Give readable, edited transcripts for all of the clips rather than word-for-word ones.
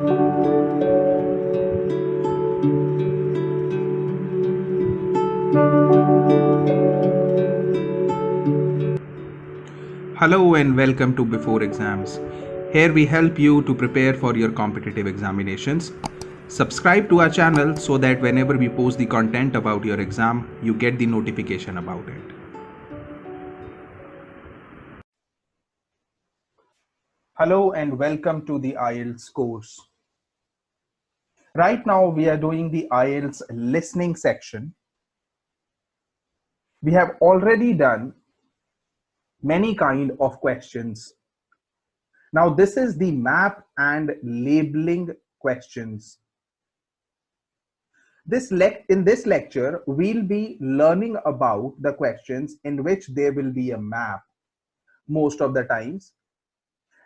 Hello and welcome to Before Exams. Here we help you to prepare for your competitive examinations. Subscribe to our channel so that whenever we post the content about your exam, you get the notification about it. Hello and welcome to the IELTS course. Right now we are doing the IELTS listening section. We have already done many kind of questions. Now this is the map and labeling questions. In this lecture, we'll be learning about the questions in which there will be a map most of the times.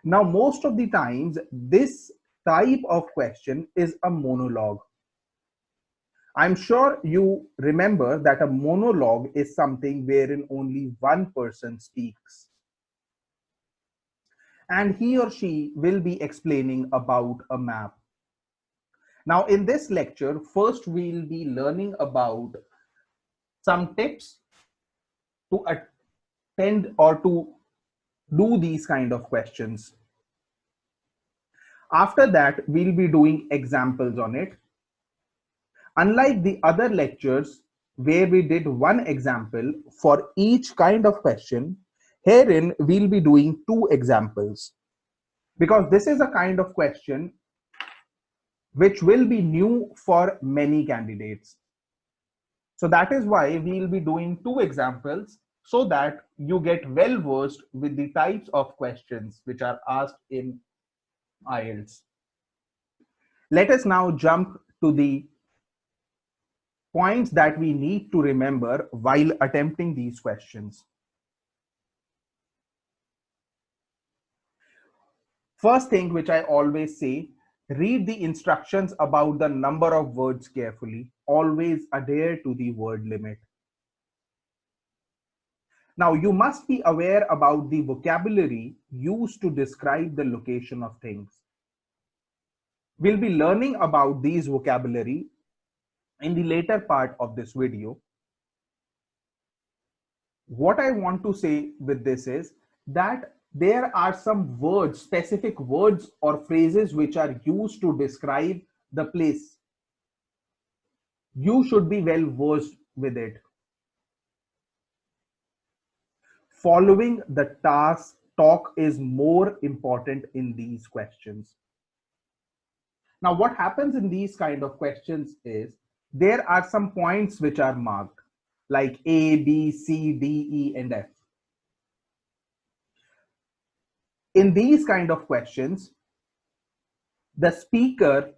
Now, most of the times, this type of question is a monologue. I'm sure you remember that a monologue is something wherein only one person speaks. And he or she will be explaining about a map. Now, in this lecture, first we'll be learning about some tips to attend or to do these kind of questions. After that, we'll be doing examples on it. Unlike the other lectures where we did one example for each kind of question, herein we'll be doing two examples because this is a kind of question which will be new for many candidates. So that is why we'll be doing two examples so that you get well versed with the types of questions which are asked in IELTS. Let us now jump to the points that we need to remember while attempting these questions. First thing which I always say, read the instructions about the number of words carefully. Always adhere to the word limit. Now, you must be aware about the vocabulary used to describe the location of things. We'll be learning about these vocabulary in the later part of this video. What I want to say with this is that there are some words, specific words or phrases which are used to describe the place. You should be well versed with it. Following the task talk is more important in these questions. Now, what happens in these kind of questions is there are some points which are marked like A, B, C, D, E, and F. In these kind of questions, the speaker,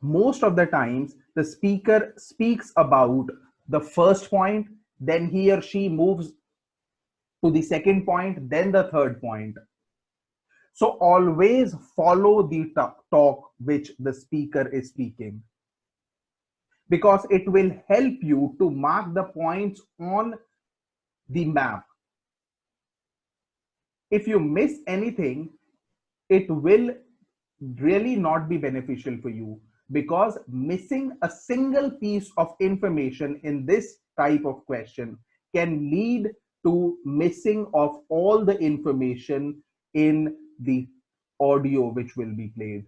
most of the times, the speaker speaks about the first point, then he or she moves to the second point, then the third point. So always follow the talk which the speaker is speaking, because it will help you to mark the points on the map. If you miss anything, it will really not be beneficial for you, because missing a single piece of information in this type of question can lead to missing of all the information in the audio which will be played,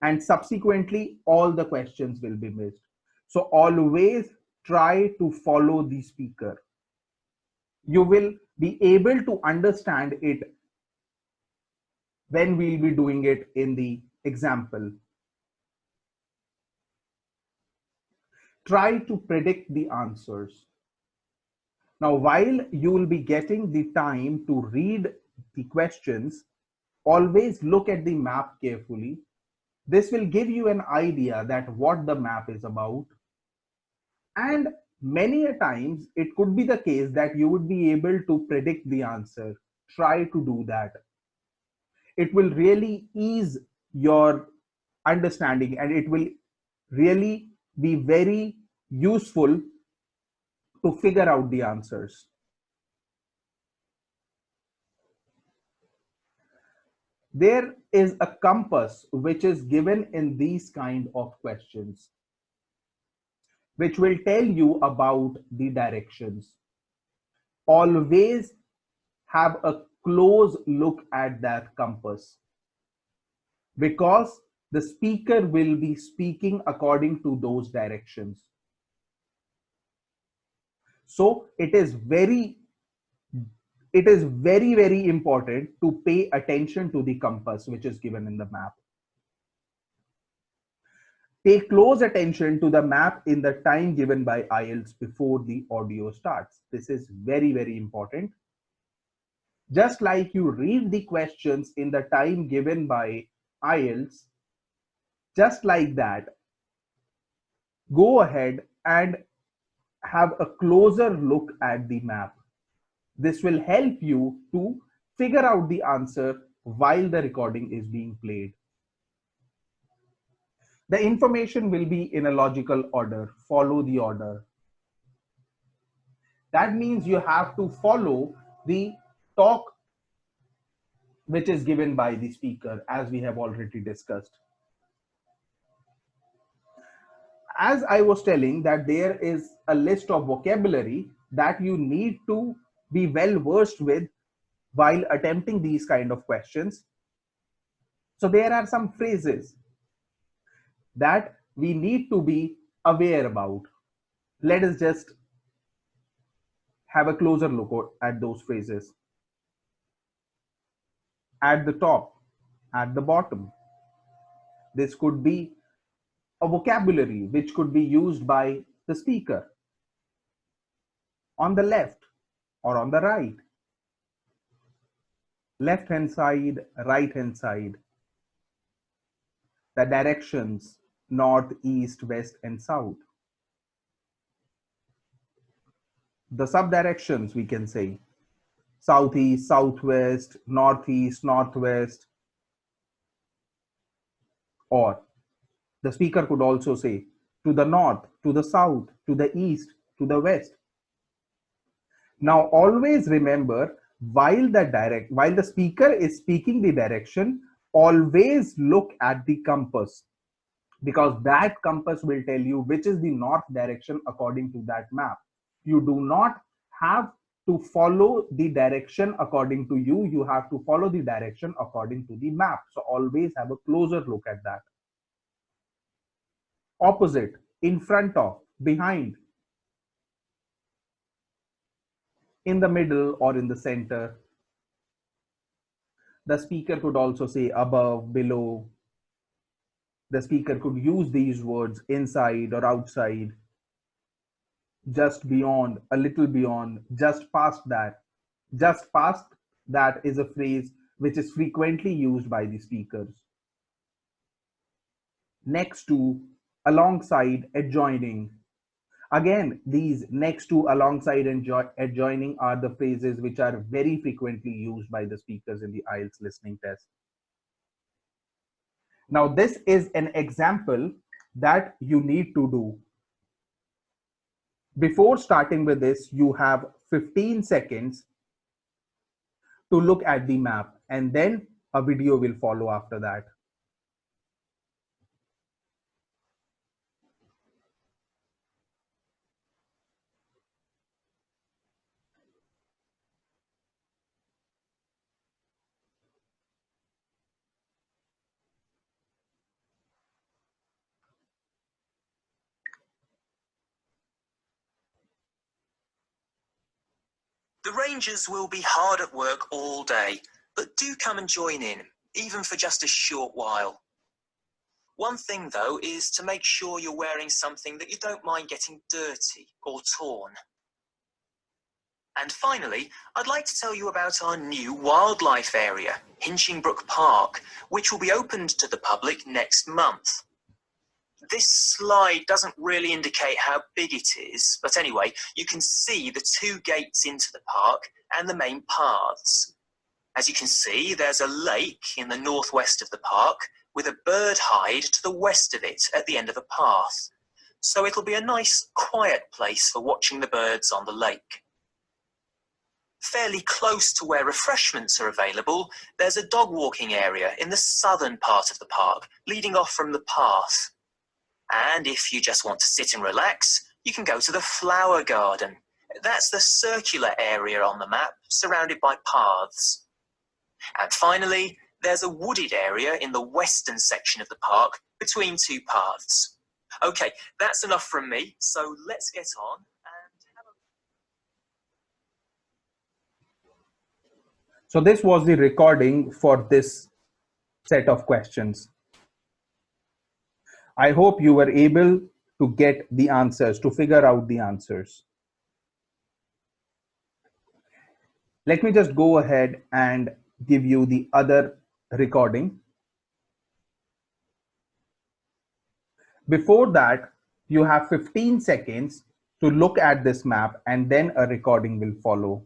and subsequently all the questions will be missed. So always try to follow the speaker. You will be able to understand it when we'll be doing it in the example. Try to predict the answers. Now, while you will be getting the time to read the questions, always look at the map carefully. This will give you an idea that what the map is about. And many a times it could be the case that you would be able to predict the answer. Try to do that. It will really ease your understanding, and it will really be very useful to figure out the answers. There is a compass which is given in these kind of questions, which will tell you about the directions. Always have a close look at that compass, because the speaker will be speaking according to those directions. So it is very important to pay attention to the compass which is given in the map. Pay close attention to the map in the time given by IELTS before the audio starts. This is very important. Just like you read the questions in the time given by IELTS, just like that, go ahead and have a closer look at the map. This will help you to figure out the answer while the recording is being played. The information will be in a logical order. Follow the order. That means you have to follow the talk which is given by the speaker, as we have already discussed. As I was telling, that there is a list of vocabulary that you need to be well versed with while attempting these kind of questions. So there are some phrases that we need to be aware about. Let us just have a closer look at those phrases. At the top, at the bottom. This could be a vocabulary which could be used by the speaker. On the left or on the right. Left hand side, right hand side. The directions, north, east, west, and south. The sub-directions, we can say, southeast, southwest, northeast, northwest, or the speaker could also say to the north, to the south, to the east, to the west. Now always remember, while the speaker is speaking the direction, always look at the compass, because that compass will tell you which is the north direction according to that map. You do not have to follow the direction according to you. You have to follow the direction according to the map. So always have a closer look at that. Opposite, in front of, behind, in the middle, or in the center. The speaker could also say above, below. The speaker could use these words inside or outside, just beyond, a little beyond, just past that. Just past that is a phrase which is frequently used by the speakers. Next to, alongside, adjoining. Again, these next to, alongside, and adjoining are the phrases which are very frequently used by the speakers in the IELTS listening test. Now, this is an example that you need to do. Before starting with this, you have 15 seconds to look at the map, and then a video will follow after that. The Rangers will be hard at work all day, but do come and join in, even for just a short while. One thing, though, is to make sure you're wearing something that you don't mind getting dirty or torn. And finally, I'd like to tell you about our new wildlife area, Hinchingbrook Park, which will be opened to the public next month. This slide doesn't really indicate how big it is, but anyway, you can see the two gates into the park and the main paths. As you can see, there's a lake in the northwest of the park with a bird hide to the west of it at the end of the path. So it'll be a nice, quiet place for watching the birds on the lake. Fairly close to where refreshments are available, there's a dog walking area in the southern part of the park, leading off from the path. And if you just want to sit and relax, you can go to the flower garden. That's the circular area on the map, surrounded by paths. And finally, there's a wooded area in the western section of the park, between two paths. Okay, that's enough from me, so let's get on and have a... So this was the recording for this set of questions. I hope you were able to get the answers, to figure out the answers. Let me just go ahead and give you the other recording. Before that, you have 15 seconds to look at this map, and then a recording will follow.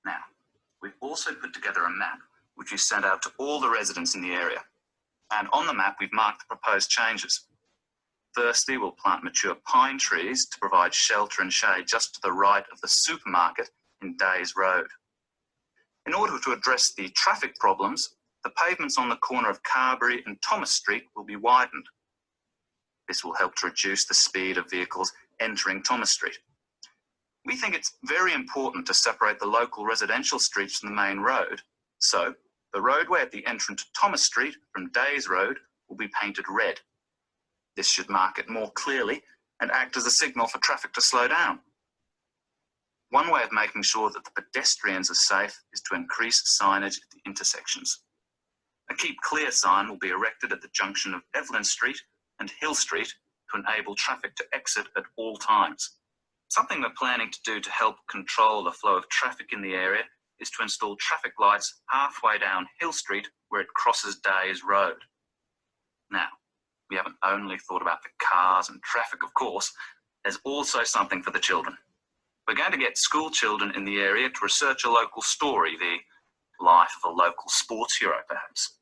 Now, we've also put together a map which we sent out to all the residents in the area. And on the map, we've marked the proposed changes. Firstly, we'll plant mature pine trees to provide shelter and shade just to the right of the supermarket in Days Road. In order to address the traffic problems, the pavements on the corner of Carberry and Thomas Street will be widened. This will help to reduce the speed of vehicles entering Thomas Street. We think it's very important to separate the local residential streets from the main road, so the roadway at the entrance to Thomas Street from Days Road will be painted red. This should mark it more clearly and act as a signal for traffic to slow down. One way of making sure that the pedestrians are safe is to increase signage at the intersections. A Keep Clear sign will be erected at the junction of Evelyn Street and Hill Street to enable traffic to exit at all times. Something we're planning to do to help control the flow of traffic in the area is to install traffic lights halfway down Hill Street where it crosses Days Road. Now, we haven't only thought about the cars and traffic, of course, there's also something for the children. We're going to get school children in the area to research a local story, the life of a local sports hero perhaps.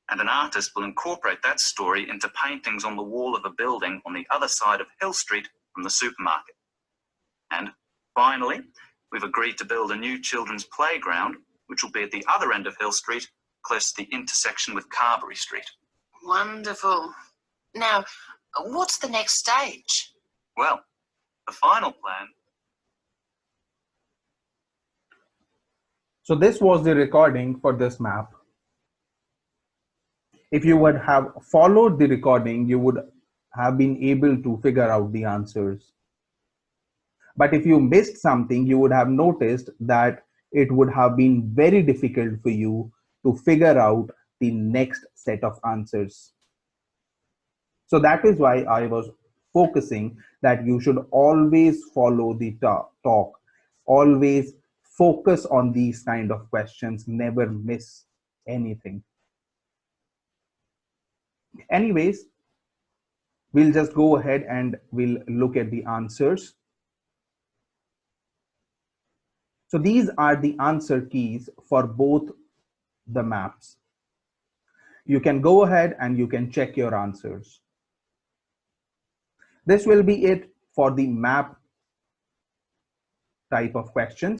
And an artist will incorporate that story into paintings on the wall of a building on the other side of Hill Street from the supermarket. And finally, we've agreed to build a new children's playground, which will be at the other end of Hill Street, close to the intersection with Carberry Street. Wonderful. Now, what's the next stage? Well, the final plan. So this was the recording for this map. If you would have followed the recording, you would have been able to figure out the answers. But if you missed something, you would have noticed that it would have been very difficult for you to figure out the next set of answers. So that is why I was focusing that you should always follow the talk, always focus on these kind of questions, never miss anything. Anyways, we'll just go ahead and we'll look at the answers. So these are the answer keys for both the maps. You can go ahead and you can check your answers. This will be it for the map type of questions.